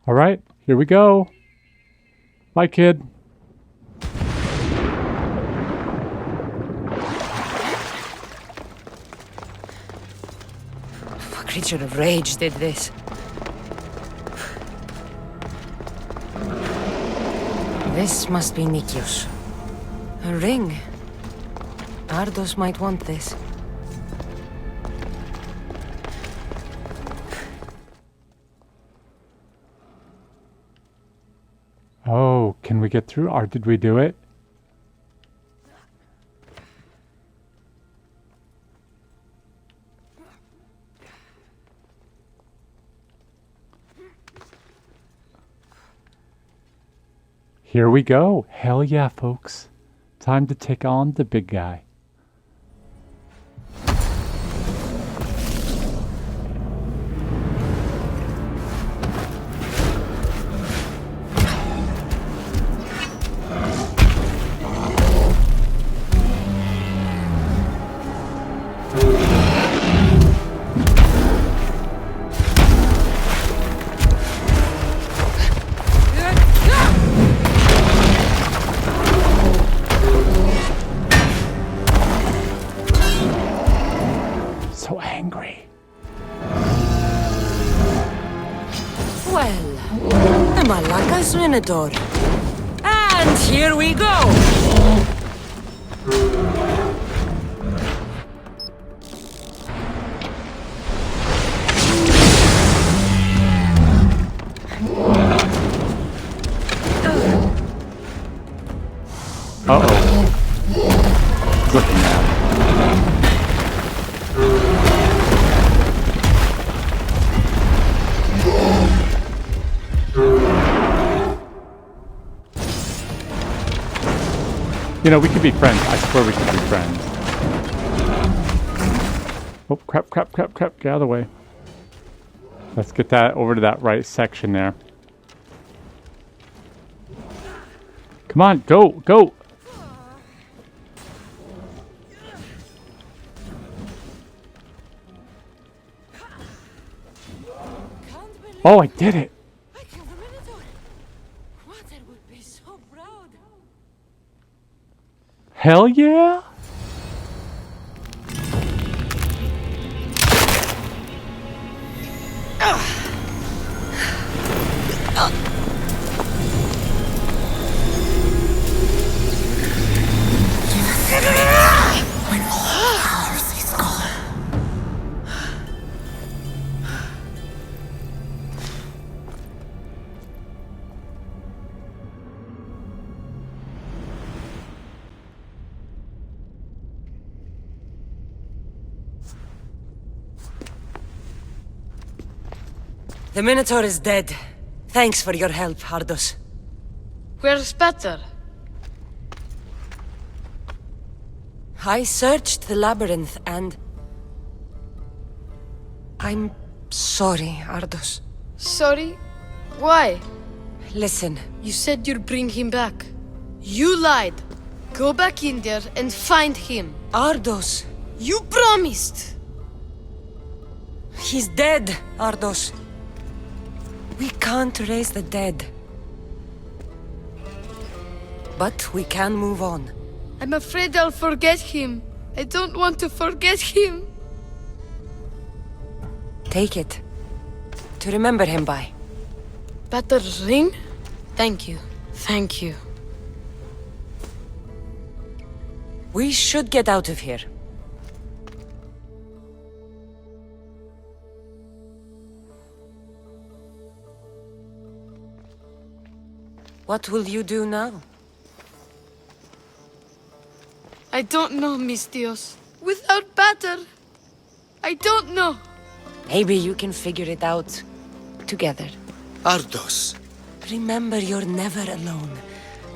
All right, here we go. Bye, kid. A creature of rage did this. This must be Nikios. A ring. Ardos might want this. Oh, can we get through? Or did we do it? Here we go. Hell yeah, folks. Time to take on the big guy. So angry. Well, the Malaka's Minotaur. And here we go! Uh-oh. Looking at. You know, we could be friends. I swear we could be friends. Oh, crap, crap, crap, crap. Get out of the way. Let's get that over to that right section there. Come on, go, go. Oh, I did it. I killed the Minotaur. Water would be so proud. Hell yeah. The Minotaur is dead. Thanks for your help, Ardos. Where's Peter? I searched the labyrinth and... I'm sorry, Ardos. Sorry? Why? Listen, You said you'd bring him back. You lied. Go back in there and find him. Ardos, You promised! he's dead, Ardos. We can't raise the dead. But we can move on. I'm afraid I'll forget him. I don't want to forget him. Take it. To remember him by. Peter's ring? Thank you. Thank you. We should get out of here. What will you do now? I don't know, Miss Dios. Without Peter, I don't know. Maybe you can figure it out together. Ardos. Remember, you're never alone.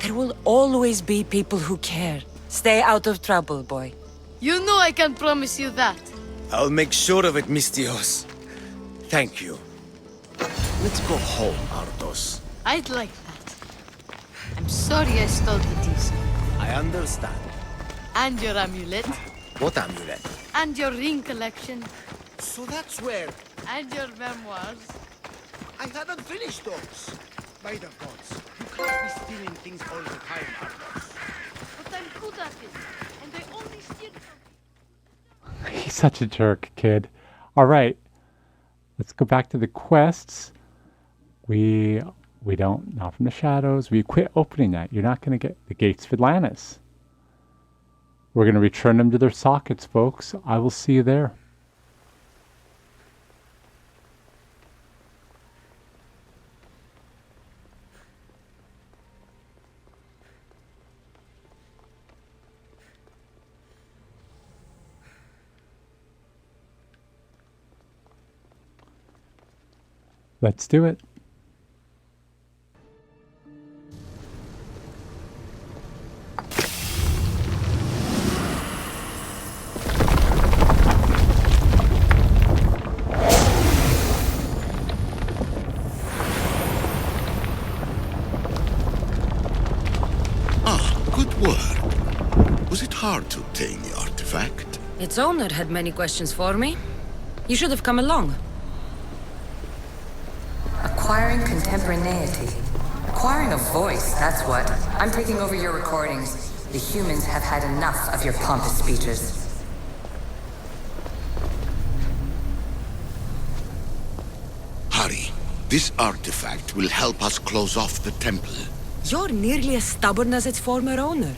There will always be people who care. Stay out of trouble, boy. You know I can promise you that. I'll make sure of it, Mistios. Thank you. Let's go home, Ardos. I'd like that. I'm sorry I stole the teaser. I understand. And your amulet. What amulet? And your ring collection. So that's where... And your memoirs. I haven't finished those. By the gods, you can't be stealing things all the time, Arthos. But I'm good at it, and I only steal from... He's such a jerk, kid. All right, let's go back to the quests. We don't, not from the shadows. We quit opening that. You're not going to get the gates of Atlantis. We're going to return them to their sockets, folks. I will see you there. Let's do it. Good work. Was it hard to obtain the artifact? Its owner had many questions for me. You should have come along. Acquiring contemporaneity. Acquiring a voice, that's what. I'm taking over your recordings. The humans have had enough of your pompous speeches. Hurry. This artifact will help us close off the temple. You're nearly as stubborn as its former owner.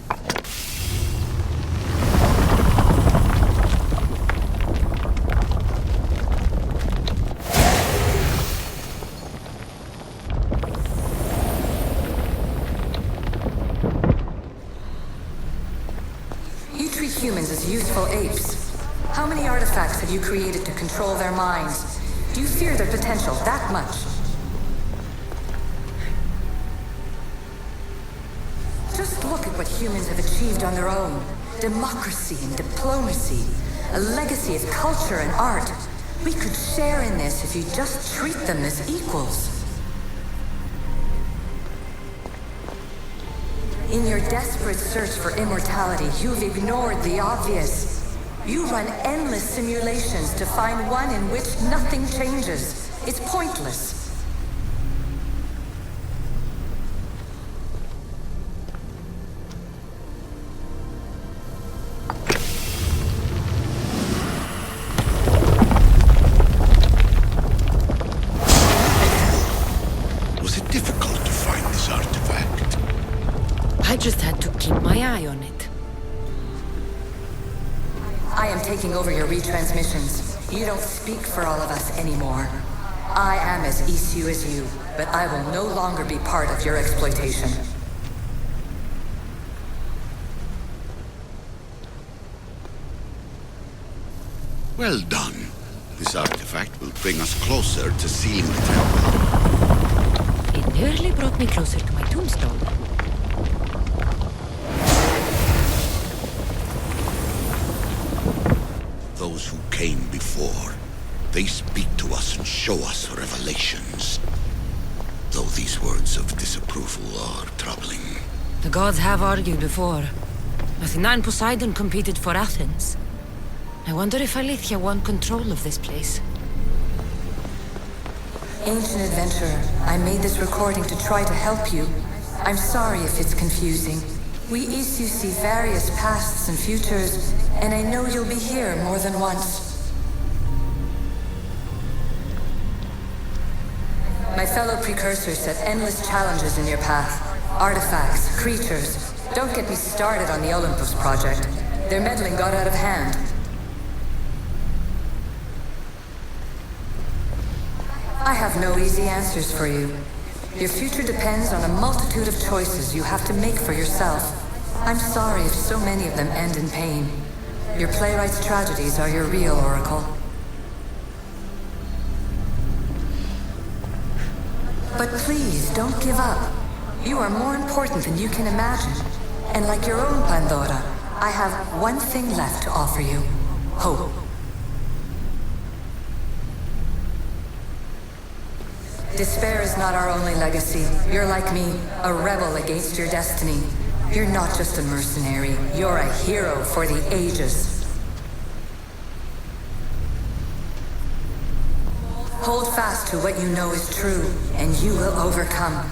You treat humans as useful apes. How many artifacts have you created to control their minds? Do you fear their potential that much? Just look at what humans have achieved on their own. Democracy and diplomacy. A legacy of culture and art. We could share in this if you just treat them as equals. In your desperate search for immortality, you've ignored the obvious. You run endless simulations to find one in which nothing changes. It's pointless. Was it difficult to find this artifact? I just had to keep my eye on it. I am taking over your retransmissions. You don't speak for all of us anymore. I am as issue as you, but I will no longer be part of your exploitation. Well done. This artifact will bring us closer to sealing the temple. It nearly brought me closer to my tombstone. Those who came before, they speak to us and show us revelations. Though these words of disapproval are troubling. The gods have argued before. Athena and Poseidon competed for Athens. I wonder if Alethea won control of this place. Ancient adventurer, I made this recording to try to help you. I'm sorry if it's confusing. We Isu see various pasts and futures, and I know you'll be here more than once. My fellow precursors set endless challenges in your path. Artifacts, creatures. Don't get me started on the Olympus project. Their meddling got out of hand. I have no easy answers for you. Your future depends on a multitude of choices you have to make for yourself. I'm sorry if so many of them end in pain. Your playwright's tragedies are your real oracle. But please, don't give up. You are more important than you can imagine. And like your own Pandora, I have one thing left to offer you. Hope. Despair is not our only legacy. You're like me, a rebel against your destiny. You're not just a mercenary, you're a hero for the ages. Hold fast to what you know is true, and you will overcome.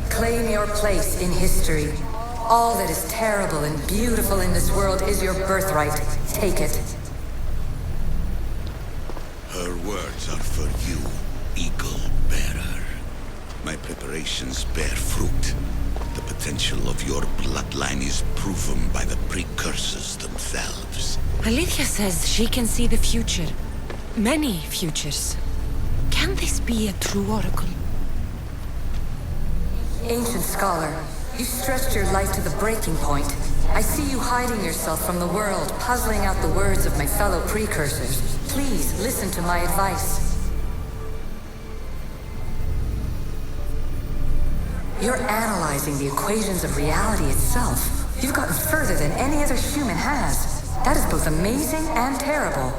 Claim your place in history. All that is terrible and beautiful in this world is your birthright. Take it. Her words are for you, Eagle Bearer. My preparations bear fruit. The potential of your bloodline is proven by the precursors themselves. Alethea says she can see the future. Many futures. Can this be a true oracle? Ancient scholar, you stretched your life to the breaking point. I see you hiding yourself from the world, puzzling out the words of my fellow precursors. Please listen to my advice. You're analyzing the equations of reality itself. You've gotten further than any other human has. That is both amazing and terrible.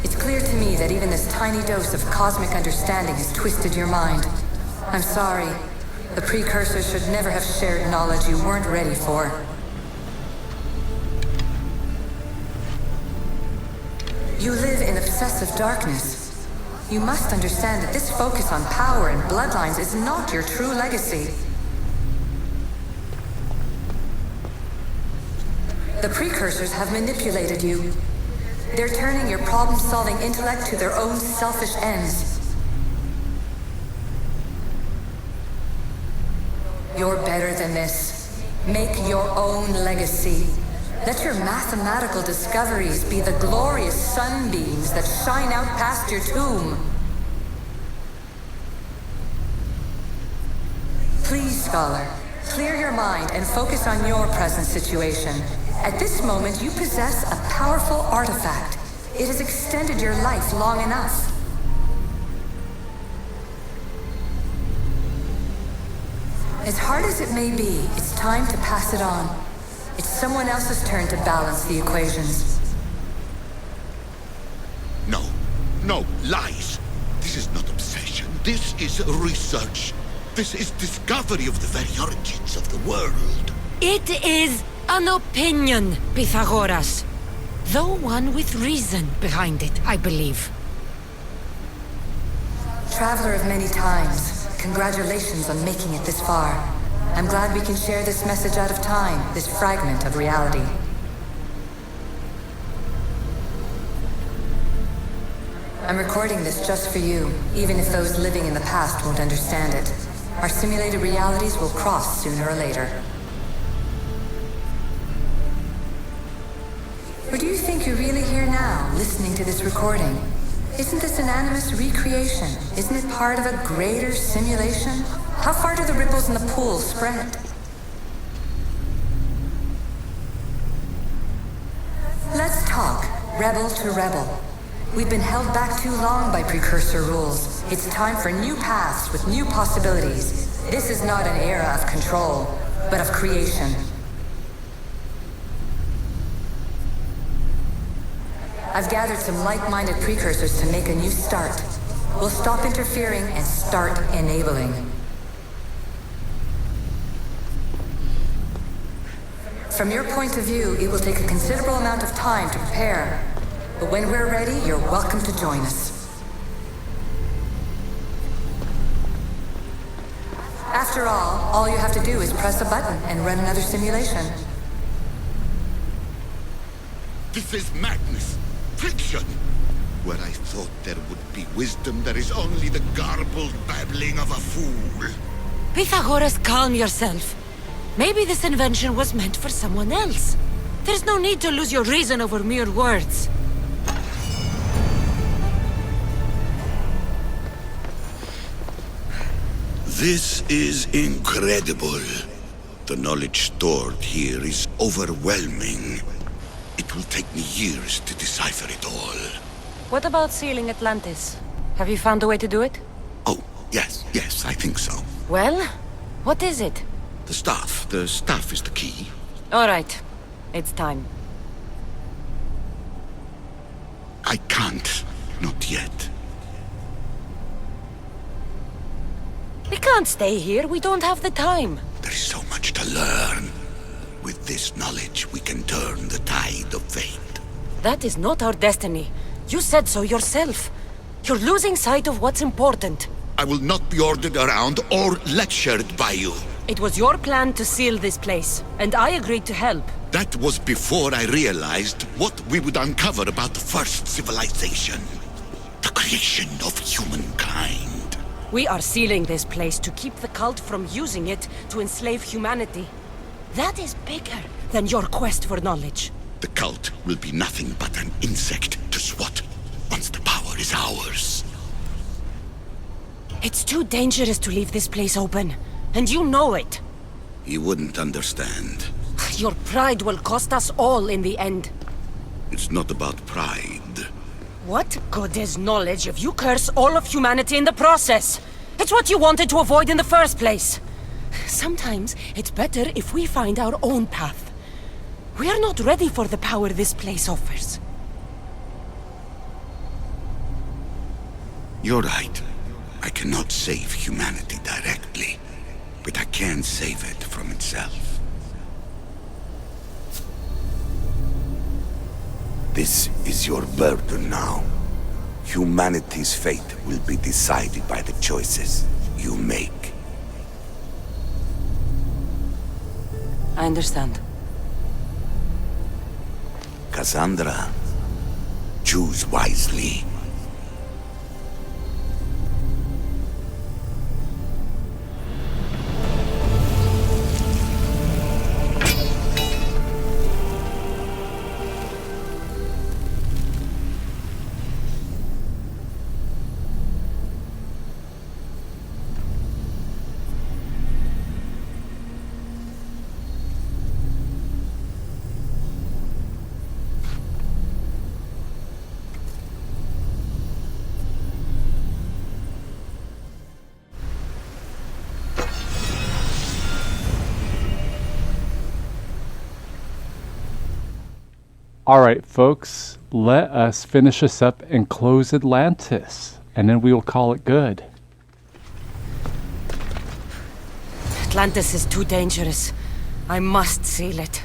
It's clear to me that even this tiny dose of cosmic understanding has twisted your mind. I'm sorry. The precursors should never have shared knowledge you weren't ready for. You live in obsessive darkness. You must understand that this focus on power and bloodlines is not your true legacy. The precursors have manipulated you. They're turning your problem-solving intellect to their own selfish ends. You're better than this. Make your own legacy. Let your mathematical discoveries be the glorious sunbeams that shine out past your tomb. Please, scholar, clear your mind and focus on your present situation. At this moment, you possess a powerful artifact. It has extended your life long enough. As hard as it may be, it's time to pass it on. It's someone else's turn to balance the equations. No, no, lies. This is not obsession. This is research. This is discovery of the very origins of the world. It is an opinion, Pythagoras. Though one with reason behind it, I believe. Traveler of many times, congratulations on making it this far. I'm glad we can share this message out of time, this fragment of reality. I'm recording this just for you, even if those living in the past won't understand it. Our simulated realities will cross sooner or later. Or do you think you're really here now, listening to this recording? Isn't this an animus recreation? Isn't it part of a greater simulation? How far do the ripples in the pool spread? Let's talk, rebel to rebel. We've been held back too long by precursor rules. It's time for new paths with new possibilities. This is not an era of control, but of creation. I've gathered some like-minded precursors to make a new start. We'll stop interfering and start enabling. From your point of view, it will take a considerable amount of time to prepare. But when we're ready, you're welcome to join us. After all you have to do is press a button and run another simulation. This is madness. Fiction. Where I thought there would be wisdom, there is only the garbled babbling of a fool. Pythagoras, calm yourself. Maybe this invention was meant for someone else. There's no need to lose your reason over mere words. This is incredible. The knowledge stored here is overwhelming. It will take me years to decipher it all. What about sealing Atlantis? Have you found a way to do it? Oh, yes, I think so. Well, what is it? The staff is the key. All right, it's time. I can't, not yet. We can't stay here, we don't have the time. There is so much to learn. With this knowledge, we can turn the tide of fate. That is not our destiny. You said so yourself. You're losing sight of what's important. I will not be ordered around or lectured by you. It was your plan to seal this place, and I agreed to help. That was before I realized what we would uncover about the first civilization. The creation of humankind. We are sealing this place to keep the cult from using it to enslave humanity. That is bigger than your quest for knowledge. The cult will be nothing but an insect to swat once the power is ours. It's too dangerous to leave this place open, and you know it. You wouldn't understand. Your pride will cost us all in the end. It's not about pride. What good is knowledge if you curse all of humanity in the process? It's what you wanted to avoid in the first place. Sometimes it's better if we find our own path. We are not ready for the power this place offers. You're right. I cannot save humanity directly, but I can save it from itself. This is your burden now. Humanity's fate will be decided by the choices you make. I understand. Cassandra, choose wisely. Alright, folks, let us finish this up and close Atlantis, and then we will call it good. Atlantis is too dangerous. I must seal it.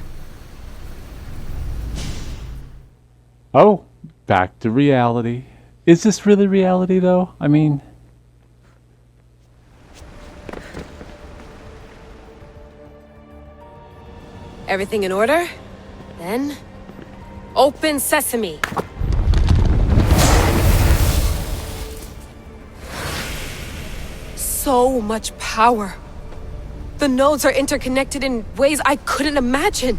Oh, back to reality. Is this really reality, though? I mean... Everything in order? Then... Open sesame! So much power. The nodes are interconnected in ways I couldn't imagine.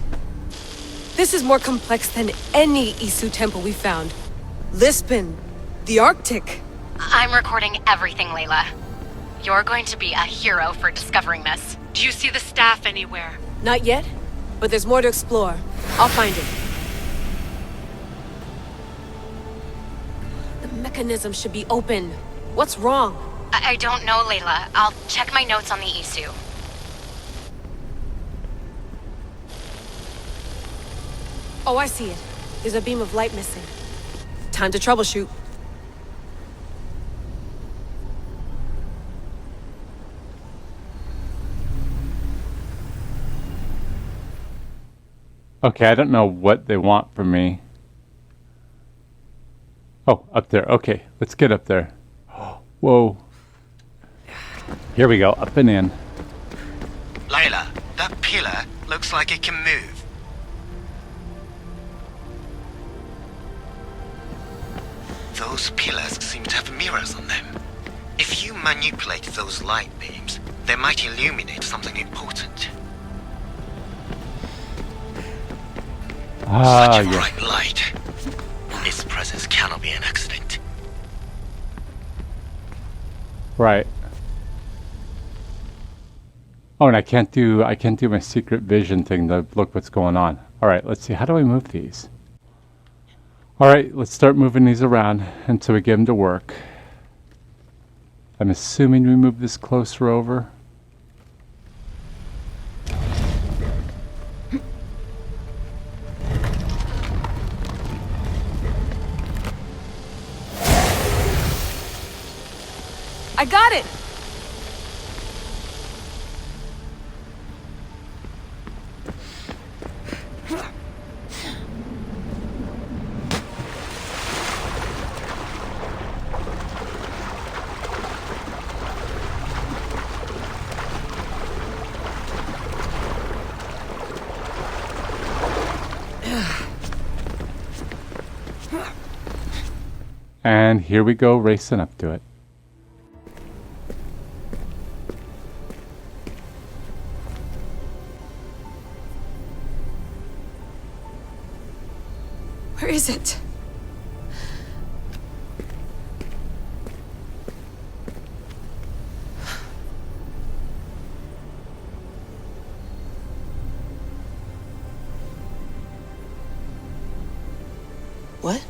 This is more complex than any Isu temple we found. Lisbon, the Arctic. I'm recording everything, Layla. You're going to be a hero for discovering this. Do you see the staff anywhere? Not yet, but there's more to explore. I'll find it. The mechanism should be open. What's wrong? I don't know, Layla. I'll check my notes on the Isu. Oh, I see it. There's a beam of light missing. Time to troubleshoot. Okay, I don't know what they want from me. Oh, up there. Okay, let's get up there. Whoa. Here we go, up and in. Layla, that pillar looks like it can move. Those pillars seem to have mirrors on them. If you manipulate those light beams, they might illuminate something important. Such a bright light. Its presence cannot be an accident. Right. Oh, and I can't do my secret vision thing to look what's going on. All right, let's see. How do I move these? All right, let's start moving these around until we get them to work. I'm assuming we move this closer over. I got it! And here we go, racing up to it. Where is it? What?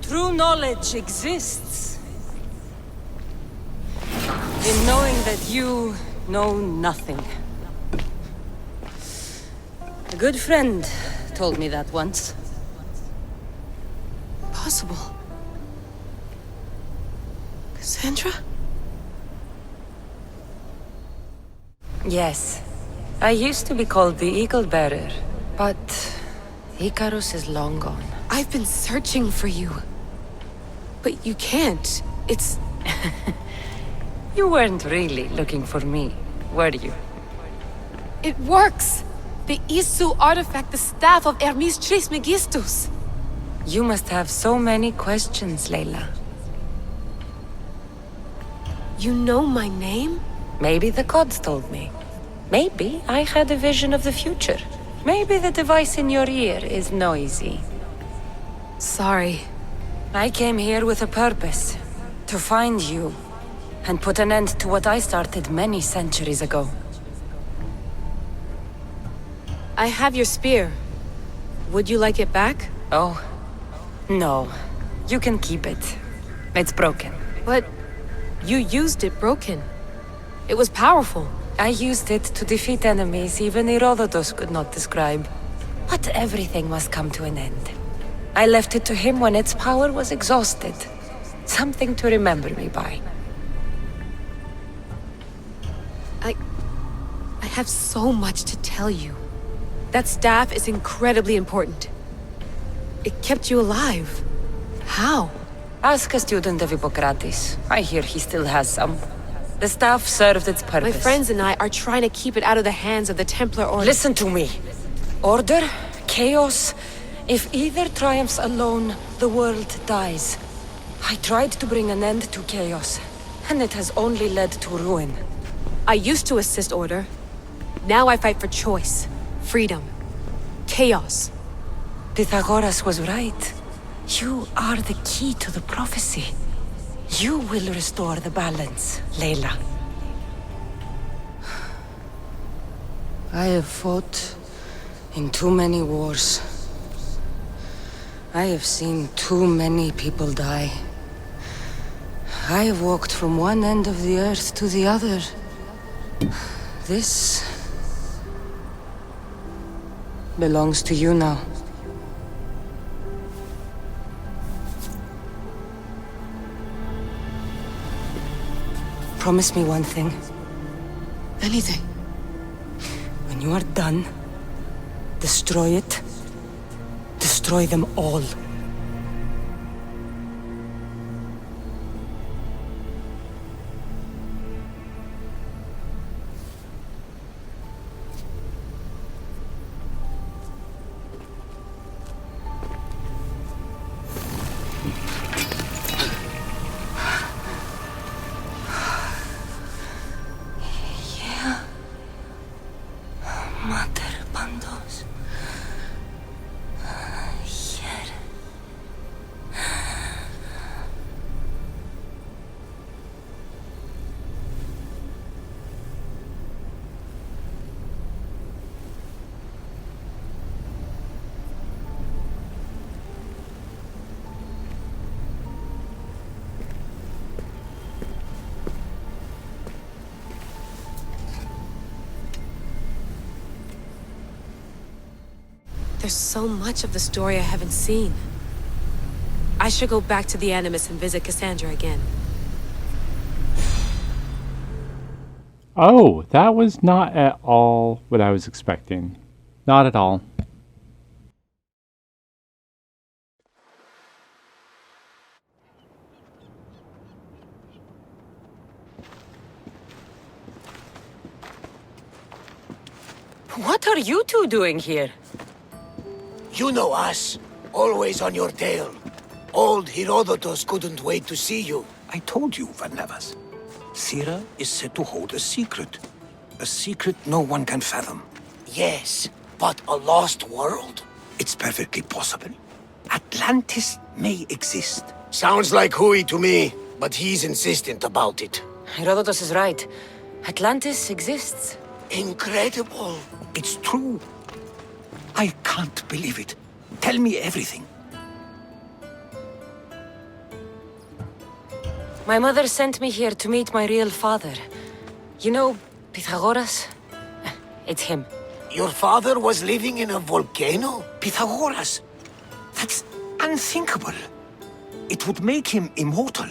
True knowledge exists in knowing that you know nothing. A good friend told me that once. Possible. Cassandra? Yes. I used to be called the Eagle Bearer, but Icarus is long gone. I've been searching for you. But you can't. It's... You weren't really looking for me, were you? It works! The Isu artifact, the staff of Hermes Trismegistus. You must have so many questions, Layla. You know my name? Maybe the gods told me. Maybe I had a vision of the future. Maybe the device in your ear is noisy. Sorry. I came here with a purpose. To find you. And put an end to what I started many centuries ago. I have your spear. Would you like it back? Oh. No. You can keep it. It's broken. But you used it broken. It was powerful. I used it to defeat enemies even Herodotus could not describe. But everything must come to an end. I left it to him when its power was exhausted. Something to remember me by. I have so much to tell you. That staff is incredibly important. It kept you alive. How? Ask a student of Hippocrates. I hear he still has some. The staff served its purpose. My friends and I are trying to keep it out of the hands of the Templar Order. Listen to me. Order, chaos. If either triumphs alone, the world dies. I tried to bring an end to chaos, and it has only led to ruin. I used to assist Order. Now I fight for choice, freedom, chaos. Pythagoras was right. You are the key to the prophecy. You will restore the balance, Layla. I have fought in too many wars. I have seen too many people die. I have walked from one end of the earth to the other. This belongs to you now. Promise me one thing. Anything. When you are done, destroy it. Destroy them all. There's so much of the story I haven't seen. I should go back to the Animus and visit Cassandra again. Oh, that was not at all what I was expecting. Not at all. What are you two doing here? You know us. Always on your tail. Old Herodotus couldn't wait to see you. I told you, Varnavas. Sira is said to hold a secret. A secret no one can fathom. Yes, but a lost world? It's perfectly possible. Atlantis may exist. Sounds like Hui to me, but he's insistent about it. Herodotus is right. Atlantis exists. Incredible. It's true. I can't believe it. Tell me everything. My mother sent me here to meet my real father. You know, Pythagoras? It's him. Your father was living in a volcano? Pythagoras? That's unthinkable. It would make him immortal.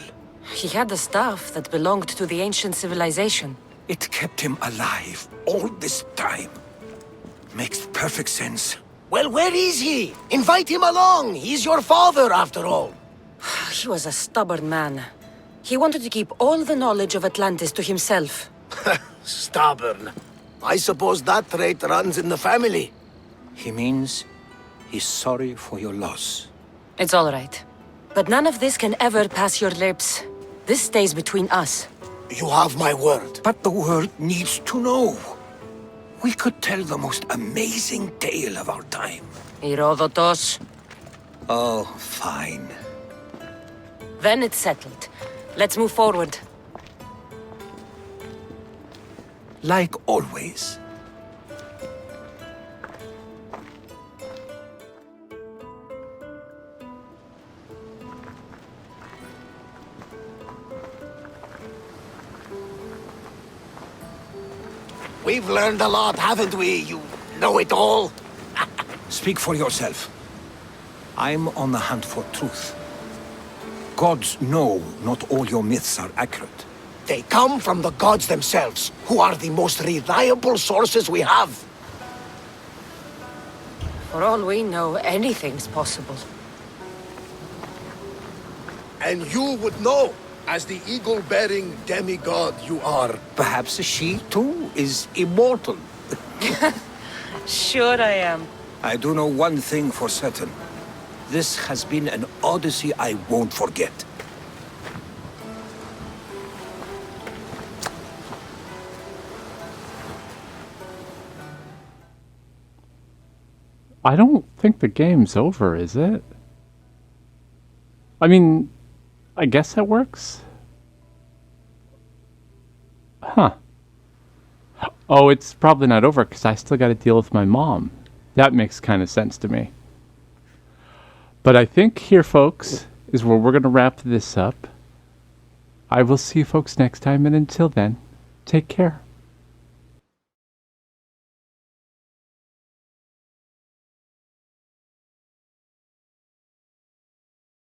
He had the stuff that belonged to the ancient civilization. It kept him alive all this time. Makes perfect sense. Well, where is he? Invite him along. He's your father, after all. He was a stubborn man. He wanted to keep all the knowledge of Atlantis to himself. Stubborn. I suppose that trait runs in the family. He means he's sorry for your loss. It's all right. But none of this can ever pass your lips. This stays between us. You have my word. But the world needs to know. We could tell the most amazing tale of our time. Herodotus. Oh, fine. Then it's settled. Let's move forward. Like always. We've learned a lot, haven't we? You know it all. Speak for yourself. I'm on the hunt for truth. Gods know not all your myths are accurate. They come from the gods themselves, who are the most reliable sources we have. For all we know, anything's possible. And you would know, as the eagle-bearing demigod you are. Perhaps she, too, is immortal. Sure I am. I do know one thing for certain. This has been an Odyssey I won't forget. I don't think the game's over, is it? I mean, I guess that works. Huh. Oh, it's probably not over because I still got to deal with my mom. That makes kind of sense to me. But I think here, folks, is where we're going to wrap this up. I will see you folks next time, and until then, take care.